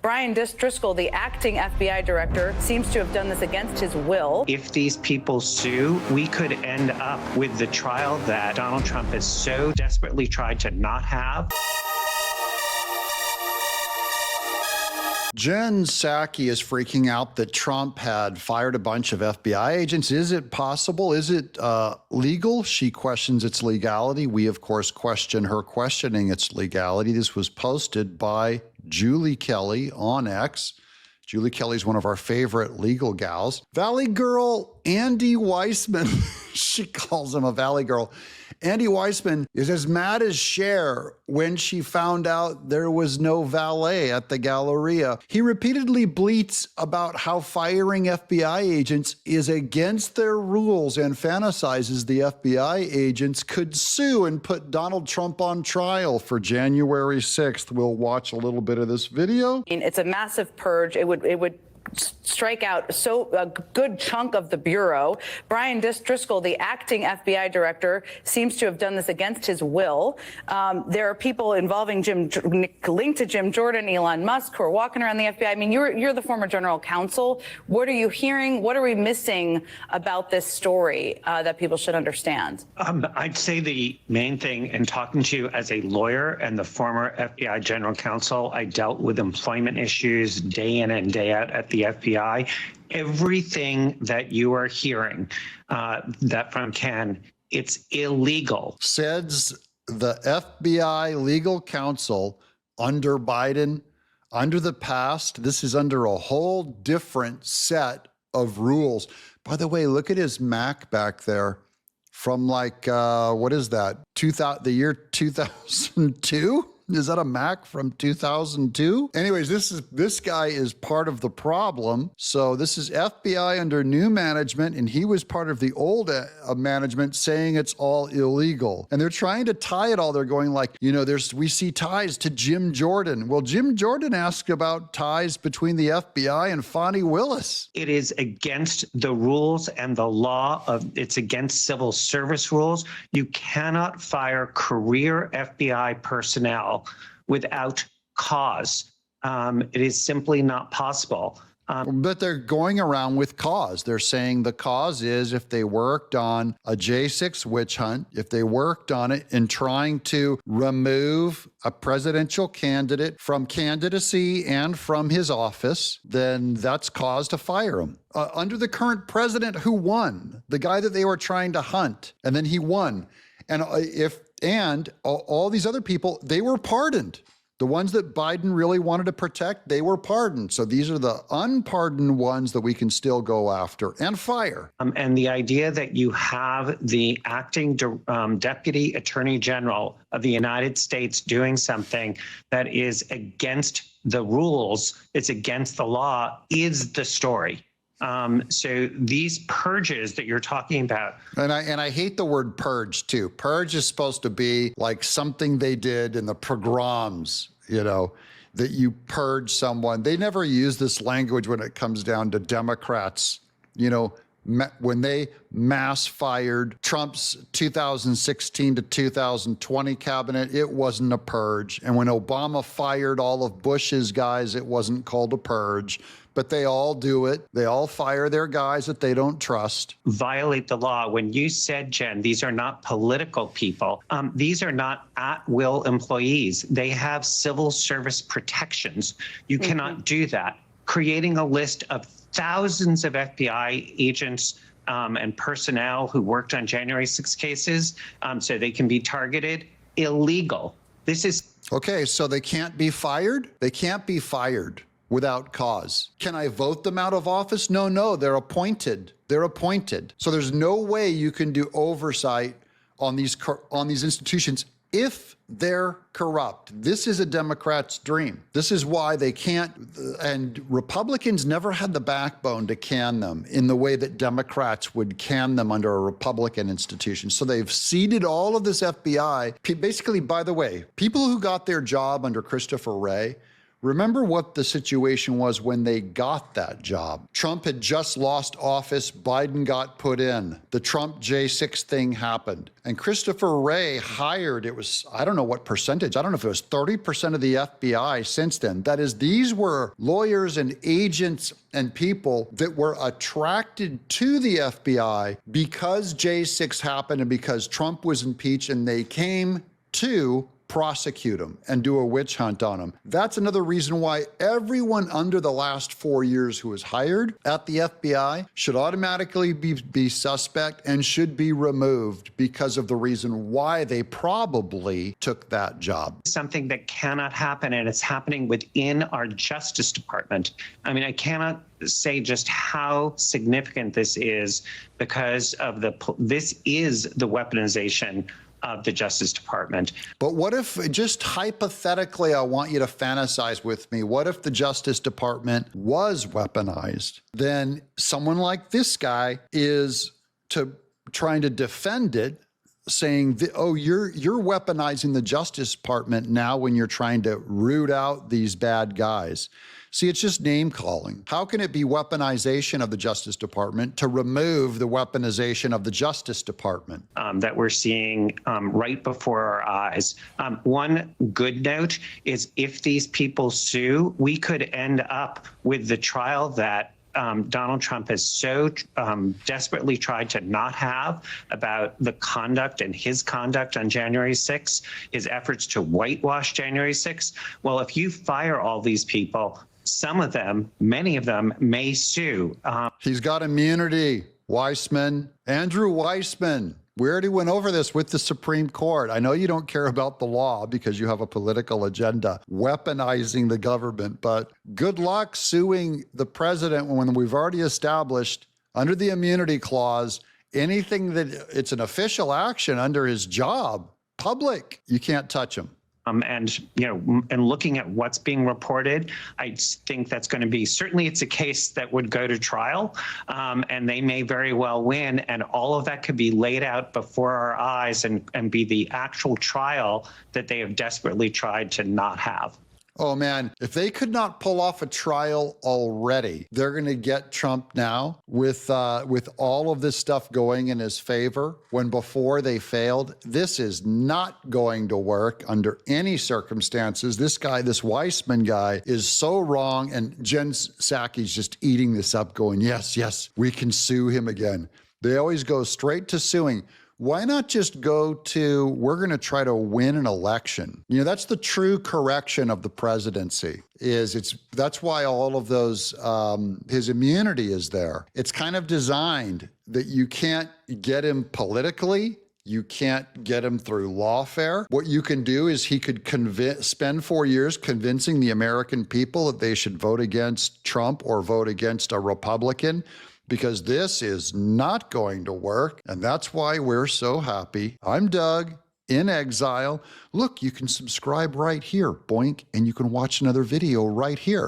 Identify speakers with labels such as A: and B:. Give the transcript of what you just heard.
A: Brian Driscoll, the acting FBI director, seems to have done this against his will.
B: If these people sue, we could end up with the trial that Donald Trump has so desperately tried to not have.
C: Jen Psaki is freaking out that Trump had fired a bunch of FBI agents. Is it possible? Is it legal? She questions its legality. We, of course, question her questioning its legality. This was posted by Julie Kelly on X. Julie Kelly's one of our favorite legal gals. Valley Girl Andy Weissman, she calls him a Valley Girl. Andy Weissman is as mad as Cher when she found out there was no valet at the Galleria. He repeatedly bleats about how firing FBI agents is against their rules and fantasizes the FBI agents could sue and put Donald Trump on trial for January 6th. We'll watch a little bit of this video.
A: It's a massive purge. It would strike out a good chunk of the bureau. Brian Driscoll, the acting FBI director, seems to have done this against his will. There are people involving linked to Jim Jordan, Elon Musk, who are walking around the FBI. I mean, you're the former general counsel. What are you hearing? What are we missing about this story that people should understand?
B: I'd say the main thing, in talking to you as a lawyer and the former FBI general counsel, I dealt with employment issues day in and day out at the FBI. Everything that you are hearing that from Ken, it's illegal.
C: Says the FBI legal counsel under Biden, under the past. This is under a whole different set of rules. By the way, look at his Mac back there from like, what is that? The year 2002? Is that a Mac from 2002? Anyways, this guy is part of the problem. So this is FBI under new management, and he was part of the old management saying it's all illegal. And they're trying to tie it all. They're going like, you know, we see ties to Jim Jordan. Well, Jim Jordan asked about ties between the FBI and Fonnie Willis.
B: It is against the rules and the law it's against civil service rules. You cannot fire career FBI personnel without cause. It is simply not possible.
C: But they're going around with cause. They're saying the cause is if they worked on a J6 witch hunt, if they worked on it in trying to remove a presidential candidate from candidacy and from his office, then that's cause to fire him. Under the current president who won, the guy that they were trying to hunt, and then he won. And all these other people, they were pardoned. The ones that Biden really wanted to protect, they were pardoned. So these are the unpardoned ones that we can still go after and fire.
B: And the idea that you have the acting deputy attorney general of the United States doing something that is against the rules, it's against the law, is the story. So these purges that you're talking about.
C: And I hate the word purge too. Purge is supposed to be like something they did in the pogroms, you know, that you purge someone. They never use this language when it comes down to Democrats, you know, when they mass fired Trump's 2016 to 2020 cabinet, it wasn't a purge. And when Obama fired all of Bush's guys, it wasn't called a purge. But they all do it. They all fire their guys that they don't trust.
B: Violate the law. When you said, Jen, these are not political people. These are not at-will employees. They have civil service protections. You cannot do that. Creating a list of thousands of FBI agents and personnel who worked on January 6 cases so they can be targeted, illegal. This is...
C: Okay, so they can't be fired? They can't be fired without cause. Can I vote them out of office? No, they're appointed. They're appointed. So there's no way you can do oversight on these institutions if they're corrupt. This is a Democrat's dream. This is why they can't, and Republicans never had the backbone to can them in the way that Democrats would can them under a Republican institution. So they've ceded all of this FBI. Basically, by the way, people who got their job under Christopher Wray Remember what the situation was when they got that job. Trump had just lost office. Biden got put in. The Trump J6 thing happened. And Christopher Wray hired, it was, I don't know what percentage, I don't know if it was 30% of the FBI since then. That is, these were lawyers and agents and people that were attracted to the FBI because J6 happened and because Trump was impeached, and they came to prosecute him and do a witch hunt on him. That's another reason why everyone under the last 4 years who was hired at the FBI should automatically be suspect and should be removed because of the reason why they probably took that job.
B: Something that cannot happen, and it's happening within our Justice Department. I mean, I cannot say just how significant this is because of this is the weaponization of the Justice Department.
C: But what if, just hypothetically, I want you to fantasize with me, what if the Justice Department was weaponized? Then someone like this guy is trying to defend it, saying, oh, you're weaponizing the Justice Department now when you're trying to root out these bad guys. See, it's just name calling. How can it be weaponization of the Justice Department to remove the weaponization of the Justice Department?
B: That we're seeing right before our eyes. One good note is if these people sue, we could end up with the trial that Donald Trump has so desperately tried to not have about the conduct and his conduct on January 6th, his efforts to whitewash January 6th. Well, if you fire all these people, some of them, many of them may sue.
C: He's got immunity, Weissman. Andrew Weissman. We already went over this with the Supreme Court. I know you don't care about the law because you have a political agenda, weaponizing the government, but good luck suing the president when we've already established under the immunity clause, anything that it's an official action under his job, public, you can't touch him.
B: And looking at what's being reported, I think that's going to be, certainly it's a case that would go to trial, and they may very well win. And all of that could be laid out before our eyes and be the actual trial that they have desperately tried to not have.
C: Oh man, if they could not pull off a trial already, they're going to get Trump now with all of this stuff going in his favor when before they failed. This is not going to work under any circumstances. This guy, this Weissman guy, is so wrong, and Jen Psaki's just eating this up going, yes, yes, we can sue him again. They always go straight to suing. Why not just go to, we're going to try to win an election? You know, that's the true correction of the presidency, that's why all of those, his immunity is there. It's kind of designed that you can't get him politically. You can't get him through lawfare. What you can do is he could spend 4 years convincing the American people that they should vote against Trump or vote against a Republican, because this is not going to work. And that's why we're so happy. I'm Doug, in exile. Look, you can subscribe right here, boink, and you can watch another video right here.